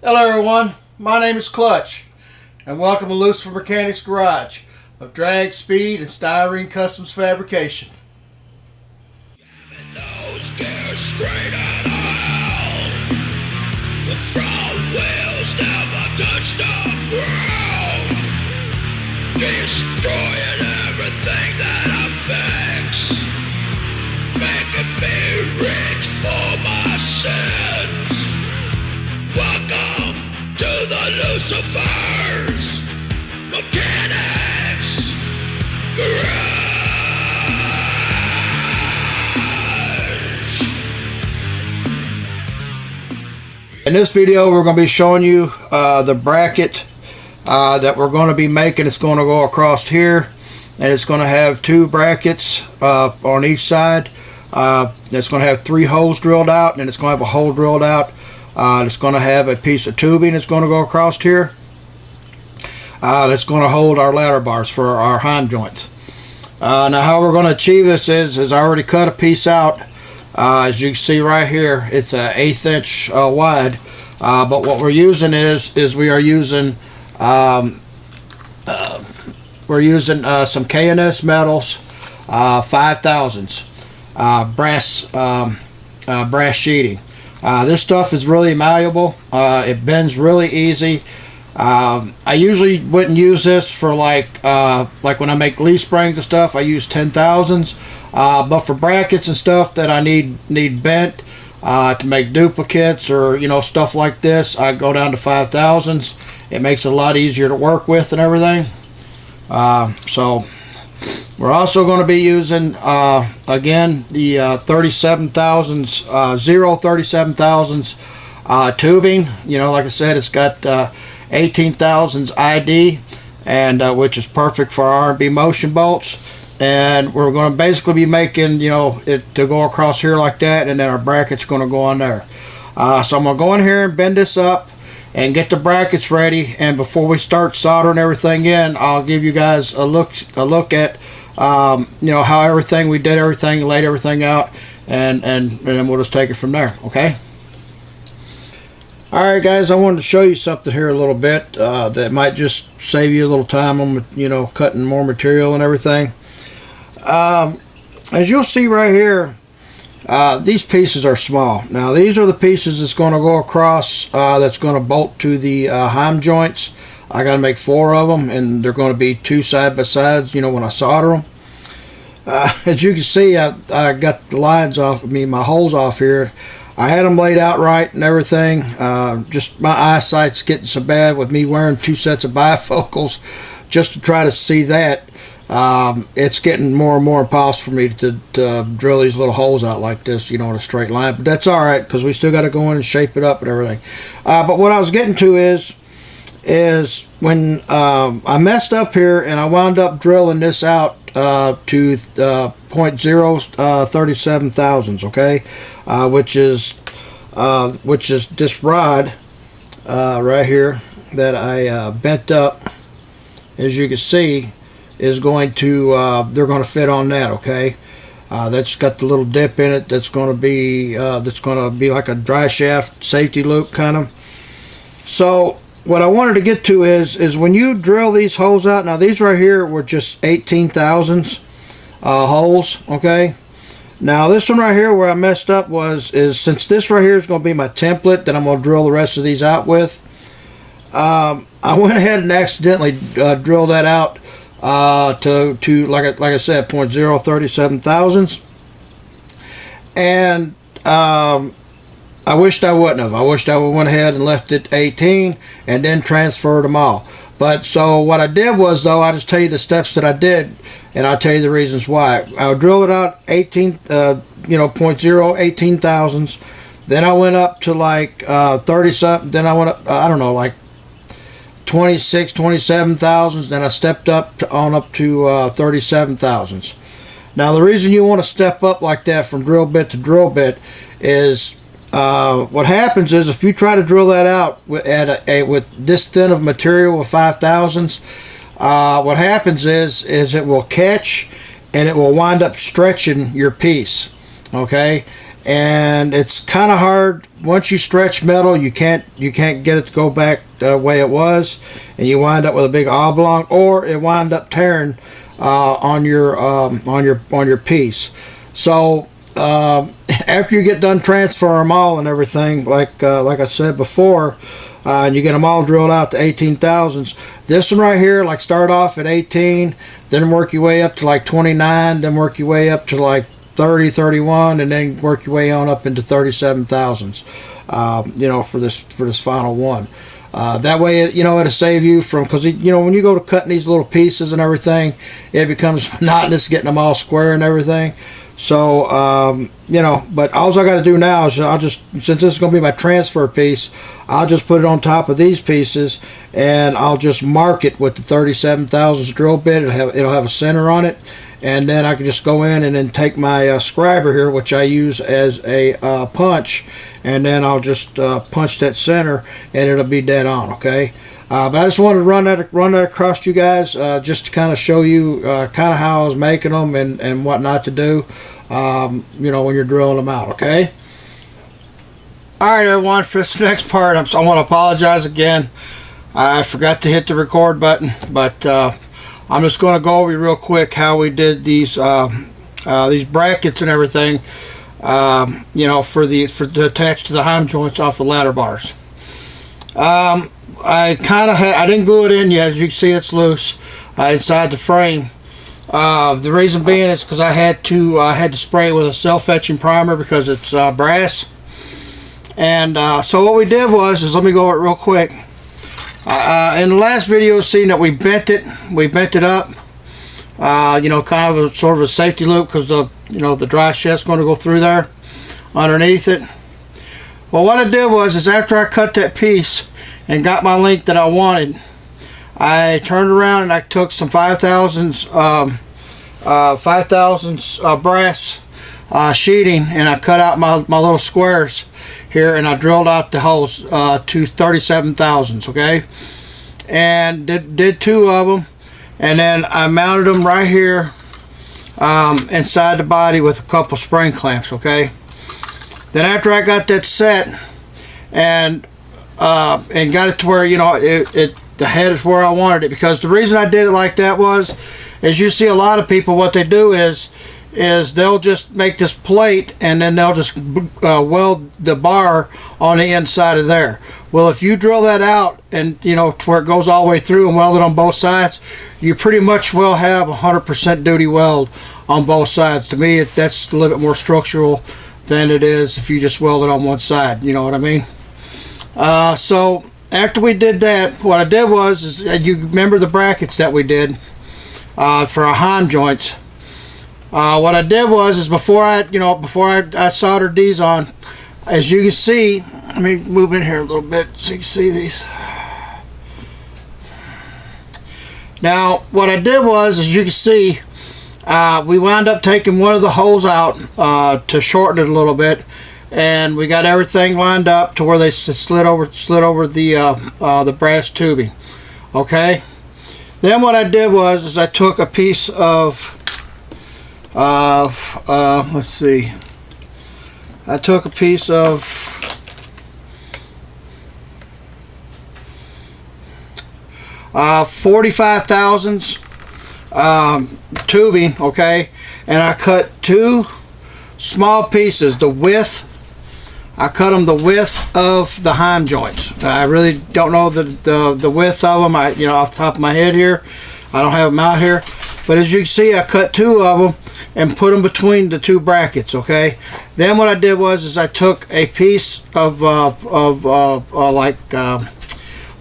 Hello everyone, my name is Clutch, and welcome to Lucifer Mechanics Garage of drag, speed, and styrene customs fabrication. The front wheels never touch the ground, destroying everything that affects, making me rich for my sins. Welcome to the Lucifer's Mechanics Garage. In this video, we're going to be showing you the bracket that we're going to be making. It's going to go across here, and it's going to have two brackets on each side. It's going to have 3 holes drilled out, and it's going to have a hole drilled out. It's going to have a piece of tubing that's going to go across here. That's going to hold our ladder bars for our heim joints. Now, how we're going to achieve this is I already cut a piece out. As you can see right here, it's an 1/8 inch wide. But what we're using is we are using some K&S metals, 5000s, brass sheeting. This stuff is really malleable. It bends really easy. I usually wouldn't use this for like when I make leaf springs and stuff. I use 10,000s. But for brackets and stuff that I need bent to make duplicates or stuff like this, I go down to 5000s. It makes it a lot easier to work with and everything. So we're also going to be using again the 37,000s, 37,000s tubing. Like I said, it's got 18,000s ID, and which is perfect for R&B motion bolts. And we're going to basically be making it to go across here like that, and then our bracket's going to go on there. So I'm going to go in here and bend this up and get the brackets ready, and before we start soldering everything in, I'll give you guys a look at how we did everything, laid everything out, and then we'll just take it from there. Okay. Alright guys, I wanted to show you something here a little bit that might just save you a little time on cutting more material and everything. As you'll see right here, these pieces are small. Now these are the pieces that's going to go across, that's going to bolt to the heim joints. I got to make 4 of them, and they're going to be 2 side by sides when I solder them. As you can see, I got the lines off of me, my holes off here. I had them laid out right and everything. Just my eyesight's getting so bad with me wearing 2 sets of bifocals just to try to see that. It's getting more and more impossible for me to drill these little holes out like this, in a straight line. But that's all right, because we still got to go in and shape it up and everything. But what I was getting to is when I messed up here and I wound up drilling this out to 0.037 thousandths, okay, which is this rod right here that I bent up. As you can see, is going to they're going to fit on that. Okay, that's got the little dip in it. That's going to be like a dry shaft safety loop kind of. So what I wanted to get to is when you drill these holes out. Now these right here were just 18,000s holes. Okay. Now this one right here where I messed up is since this right here is going to be my template that I'm going to drill the rest of these out with. I went ahead and accidentally drilled that out to like I said, 0.037 thousandths, and I wished I wouldn't have. I wished I would went ahead and left it 18 and then transferred them all. But so what I did was, though, I just tell you the steps that I did, and I'll tell you the reasons why. I'll drill it out 0.018 thousandths. Then I went up to like 30 something. Then I went up, I don't know, like 26, 27 thousandths. Then I stepped up to 37 thousandths. Now the reason you want to step up like that from drill bit to drill bit is what happens is if you try to drill that out with this thin of material with 5,000ths, what happens is it will catch and it will wind up stretching your piece. Okay, and it's kind of hard once you stretch metal, you can't get it to go back the way it was, and you wind up with a big oblong, or it wind up tearing on your piece. So after you get done transferring them all and everything, like I said before, and you get them all drilled out to 18,000s. This one right here, like start off at 18, then work your way up to like 29, then work your way up to like 30, 31, and then work your way on up into 37,000s. You know, for this final one. That way, it'll save you from, because when you go to cutting these little pieces and everything, it becomes monotonous getting them all square and everything. So but all I got to do now is I'll just, since this is going to be my transfer piece, I'll just put it on top of these pieces, and I'll just mark it with the 37,000s drill bit. It'll have a center on it, and then I can just go in and then take my scriber here, which I use as a punch, and then I'll just punch that center, and it'll be dead on. Okay. But I just wanted to run that across to you guys, just to kind of show you kind of how I was making them and what not to do, when you're drilling them out. Okay. All right, everyone. For this next part, I want to apologize again. I forgot to hit the record button, but I'm just going to go over real quick how we did these brackets and everything. To attach to the heim joints off the ladder bars. I didn't glue it in yet. As you can see, it's loose inside the frame. The reason being is because I had to spray it with a self-etching primer because it's brass. And so what we did was let me go over it real quick. In the last video, seen that we bent it up. Kind of sort of a safety loop, because the dry sheet's going to go through there underneath it. Well, what I did was after I cut that piece and got my length that I wanted, I turned around and I took some 5,000s brass sheeting, and I cut out my little squares here, and I drilled out the holes to 37,000s. Okay, and did 2 of them, and then I mounted them right here inside the body with a couple spring clamps. Okay, then after I got that set and got it to where the head is where I wanted it, because the reason I did it like that was, as you see a lot of people, what they do is they'll just make this plate, and then they'll just weld the bar on the inside of there. Well, if you drill that out and to where it goes all the way through and weld it on both sides, you pretty much will have 100% duty weld on both sides. To me, that's a little bit more structural than it is if you just weld it on one side. You know what I mean? So after we did that, what I did was you remember the brackets that we did for our heim joints. What I did was before I soldered these on, as you can see, let me move in here a little bit so you can see these. Now what I did was, as you can see, we wound up taking one of the holes out to shorten it a little bit, and we got everything lined up to where they slid over the brass tubing. Okay. Then what I did was I took a piece of let's see. I took a piece of 45,000s tubing. Okay, and I cut 2 small pieces. I cut them the width of the heim joints. I really don't know the width of them. Off the top of my head here, I don't have them out here. But as you can see, I cut 2 of them and put them between the 2 brackets. Okay. Then what I did was I took a piece of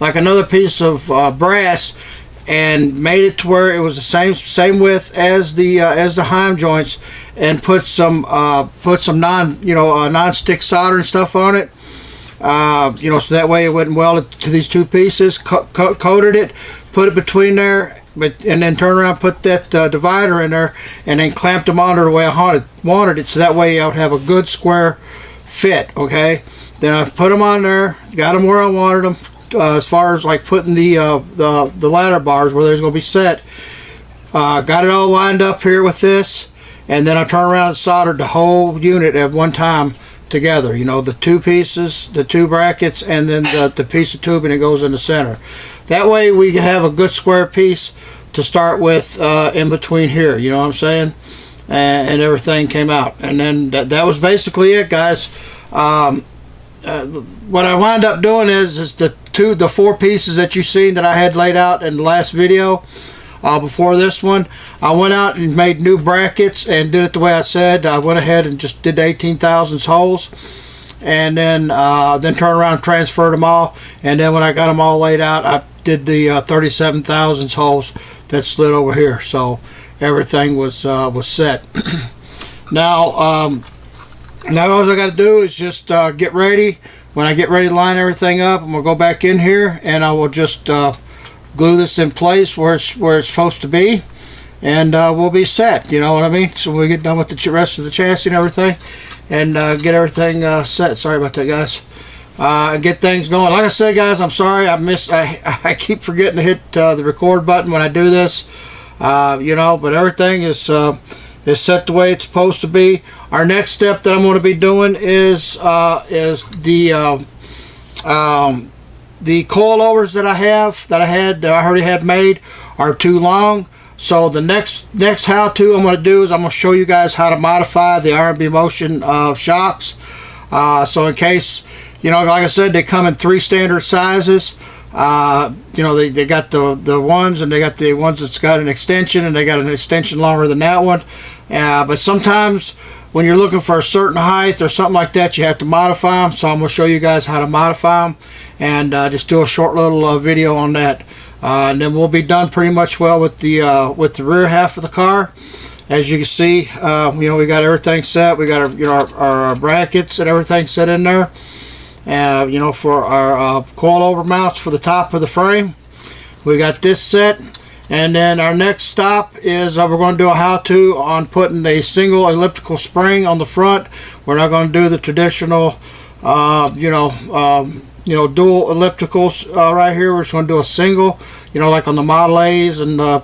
like another piece of brass, and made it to where it was the same width as the heim joints, and put some non-stick solder and stuff on it, so that way it wouldn't weld it to these 2 pieces. Coated it, put it between there, and then turn around, put that divider in there, and then clamped them on the way I wanted it, so that way I would have a good square fit. Okay, then I put them on there, got them where I wanted them. As far as like putting the ladder bars where they're going to be set, got it all lined up here with this, and then I turned around and soldered the whole unit at one time together. You know, the two pieces, the two brackets, and then the piece of tubing that goes in the center. That way we can have a good square piece to start with in between here. You know what I'm saying? And everything came out. And then that was basically it, guys. What I wound up doing is the four pieces that you seen that I had laid out in the last video before this one. I went out and made new brackets and did it the way I said. I went ahead and just did the 18 thousandths holes, and then turned around and transferred them all. And then when I got them all laid out, I did the 37 thousandths holes that slid over here. So everything was set. Now all I got to do is just get ready. When I get ready to line everything up, I'm gonna go back in here and I will just glue this in place where it's supposed to be, and we'll be set. You know what I mean? So we get done with the rest of the chassis and everything, and get everything set. Sorry about that, guys. And get things going. Like I said, guys, I'm sorry I keep forgetting to hit the record button when I do this. You know, but everything is set the way it's supposed to be. Our next step that I'm going to be doing is the coilovers that I already had made are too long. So the next how-to I'm going to do is I'm going to show you guys how to modify the R&B Motion shocks. So in case, you know, like I said, they come in 3 standard sizes. You know, they got the ones, and they got the ones that's got an extension, and they got an extension longer than that one. But sometimes when you're looking for a certain height or something like that, you have to modify them. So I'm going to show you guys how to modify them, and just do a short little video on that. And then we'll be done pretty much well with the rear half of the car. As you can see, you know, we got everything set. We got our, you know, our brackets and everything set in there. You know, for our coilover mounts for the top of the frame, we got this set. And then our next stop is we're going to do a how-to on putting a single elliptical spring on the front. We're not going to do the traditional, you know, dual ellipticals right here. We're just going to do a single, you know, like on the Model A's and the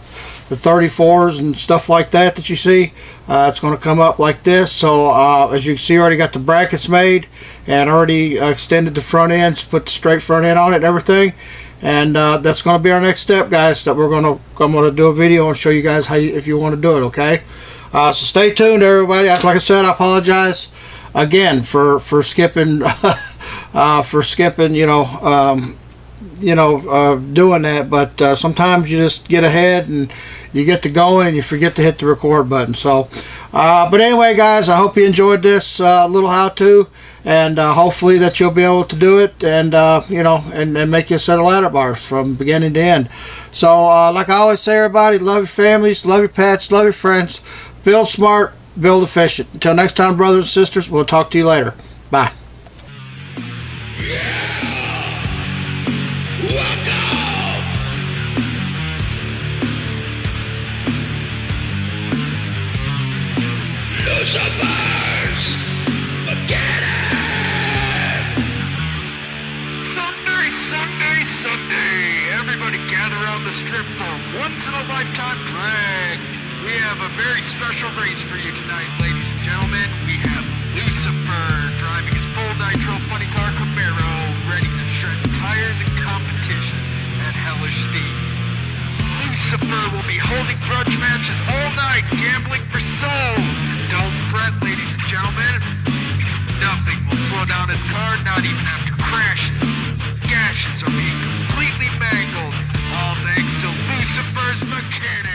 34s and stuff like that you see. It's going to come up like this. So as you can see, I already got the brackets made and already extended the front ends, put the straight front end on it and everything. And that's going to be our next step, guys. That I'm going to do a video and show you guys how if you want to do it. Okay. So stay tuned, everybody. Like I said, I apologize again for skipping doing that. But sometimes you just get ahead and you get to going and you forget to hit the record button. So, but anyway, guys, I hope you enjoyed this little how-to. And hopefully that you'll be able to do it, and you know, and make you a set of ladder bars from beginning to end. So like I always say, everybody, love your families, love your pets, love your friends, build smart, build efficient. Until next time, brothers and sisters, we'll talk to you later. Bye. The strip for once-in-a-lifetime drag. We have a very special race for you tonight, ladies and gentlemen. We have Lucifer driving his full nitro funny car Camaro, ready to shred tires in competition at hellish speeds. Lucifer will be holding grudge matches all night, gambling for souls. Don't fret, ladies and gentlemen. Nothing will slow down his car, not even after crashes. Gashes are being completely mangled. All thanks to Lucifer's mechanic.